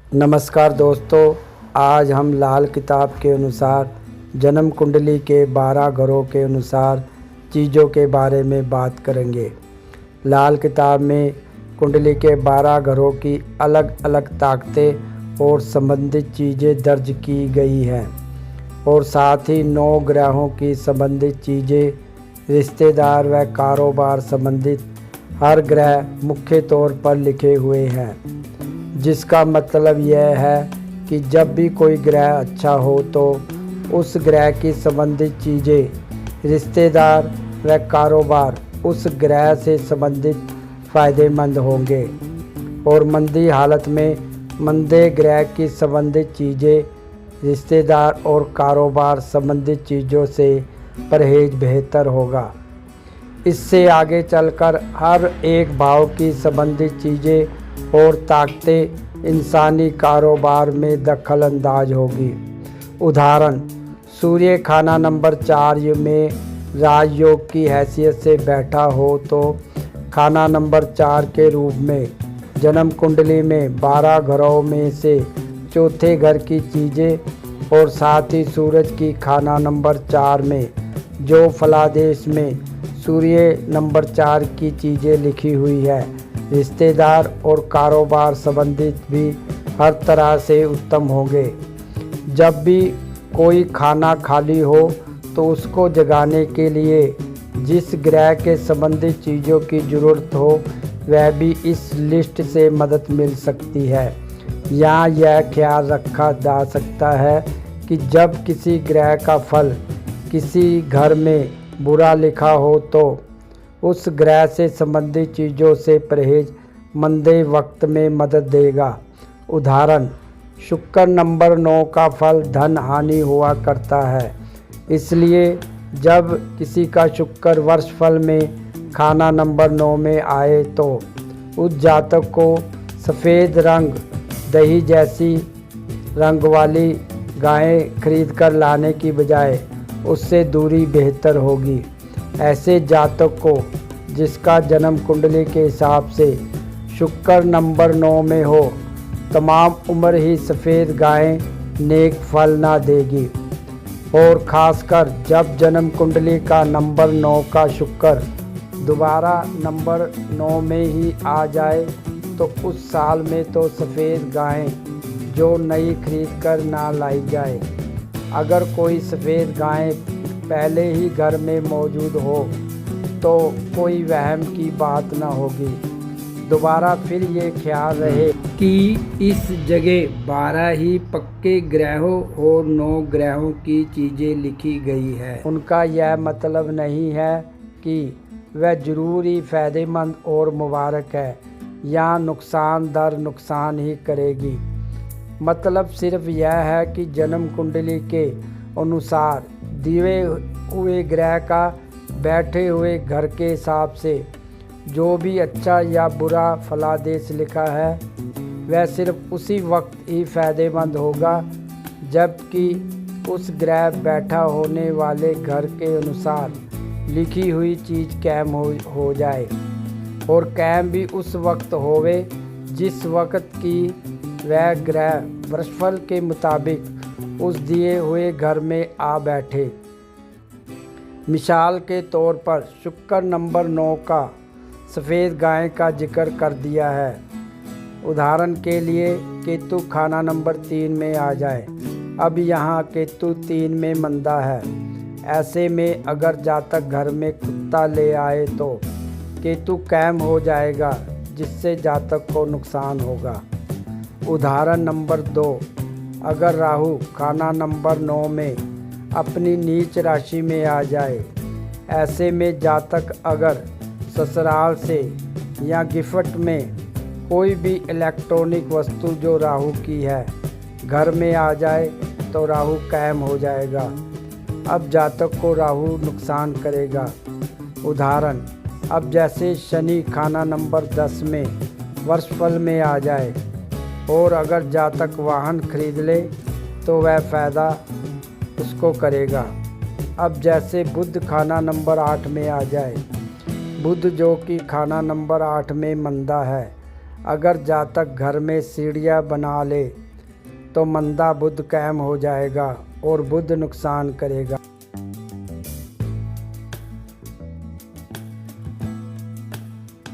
नमस्कार दोस्तों, आज हम लाल किताब के अनुसार जन्म कुंडली के 12 घरों के अनुसार चीज़ों के बारे में बात करेंगे। लाल किताब में कुंडली के 12 घरों की अलग अलग ताकतें और संबंधित चीज़ें दर्ज की गई हैं और साथ ही 9 ग्रहों की संबंधित चीज़ें, रिश्तेदार व कारोबार संबंधित हर ग्रह मुख्य तौर पर लिखे हुए हैं, जिसका मतलब यह है कि जब भी कोई ग्रह अच्छा हो तो उस ग्रह की संबंधित चीज़ें, रिश्तेदार व कारोबार उस ग्रह से संबंधित फ़ायदेमंद होंगे और मंदी हालत में मंदे ग्रह की संबंधित चीज़ें, रिश्तेदार और कारोबार संबंधित चीज़ों से परहेज बेहतर होगा। इससे आगे चलकर हर एक भाव की संबंधित चीज़ें और ताकतें इंसानी कारोबार में दखल अंदाज होगी। उदाहरण, सूर्य खाना नंबर 4 में राजयोग की हैसियत से बैठा हो तो खाना नंबर 4 के रूप में जन्म कुंडली में 12 घरों में से चौथे घर की चीज़ें और साथ ही सूरज की खाना नंबर 4 में जो फलादेश में सूर्य नंबर 4 की चीज़ें लिखी हुई है, रिश्तेदार और कारोबार संबंधित भी हर तरह से उत्तम होंगे। जब भी कोई खाना खाली हो तो उसको जगाने के लिए जिस ग्रह के संबंधित चीज़ों की ज़रूरत हो वह भी इस लिस्ट से मदद मिल सकती है। यहाँ यह ख्याल रखा जा सकता है कि जब किसी ग्रह का फल किसी घर में बुरा लिखा हो तो उस ग्रह से संबंधित चीज़ों से परहेज मंदे वक्त में मदद देगा। उदाहरण, शुक्र नंबर 9 का फल धन हानि हुआ करता है, इसलिए जब किसी का शुक्र वर्ष फल में खाना नंबर 9 में आए तो उस जातक को सफ़ेद रंग दही जैसी रंग वाली गायें खरीद कर लाने की बजाय उससे दूरी बेहतर होगी। ऐसे जातक को जिसका जन्म कुंडली के हिसाब से शुक्र नंबर 9 में हो, तमाम उम्र ही सफ़ेद गायें नेक फल ना देगी और ख़ासकर जब जन्म कुंडली का नंबर 9 का शुक्र दोबारा नंबर 9 में ही आ जाए तो उस साल में तो सफ़ेद गायें जो नई खरीद कर ना लाई जाए। अगर कोई सफ़ेद गायें पहले ही घर में मौजूद हो तो कोई वहम की बात न होगी। दोबारा फिर ये ख्याल रहे कि इस जगह 12 ही पक्के ग्रहों और 9 ग्रहों की चीज़ें लिखी गई है। उनका यह मतलब नहीं है कि वह ज़रूर ही फ़ायदेमंद और मुबारक है या नुकसान दर नुकसान ही करेगी। मतलब सिर्फ यह है कि जन्म कुंडली के अनुसार दिए हुए ग्रह का बैठे हुए घर के हिसाब से जो भी अच्छा या बुरा फलादेश लिखा है वह सिर्फ उसी वक्त ही फ़ायदेमंद होगा जबकि उस ग्रह बैठा होने वाले घर के अनुसार लिखी हुई चीज़ कायम हो जाए और कायम भी उस वक्त होवे जिस वक्त की वह ग्रह वर्षफल के मुताबिक उस दिए हुए घर में आ बैठे। मिसाल के तौर पर शुक्र नंबर 9 का सफ़ेद गाय का जिक्र कर दिया है। उदाहरण के लिए केतु खाना नंबर 3 में आ जाए। अब यहाँ केतु 3 में मंदा है। ऐसे में अगर जातक घर में कुत्ता ले आए तो केतु कायम हो जाएगा जिससे जातक को नुकसान होगा। उदाहरण नंबर 2, अगर राहु खाना नंबर 9 में अपनी नीच राशि में आ जाए, ऐसे में जातक अगर ससुराल से या गिफ्ट में कोई भी इलेक्ट्रॉनिक वस्तु जो राहु की है घर में आ जाए तो राहु कायम हो जाएगा। अब जातक को राहु नुकसान करेगा। उदाहरण, अब जैसे शनि खाना नंबर 10 में वर्षफल में आ जाए और अगर जातक वाहन खरीद ले तो वह फ़ायदा उसको करेगा। अब जैसे बुध खाना नंबर 8 में आ जाए, बुध जो कि खाना नंबर 8 में मंदा है, अगर जातक घर में सीढ़ियाँ बना ले तो मंदा बुध कायम हो जाएगा और बुध नुकसान करेगा।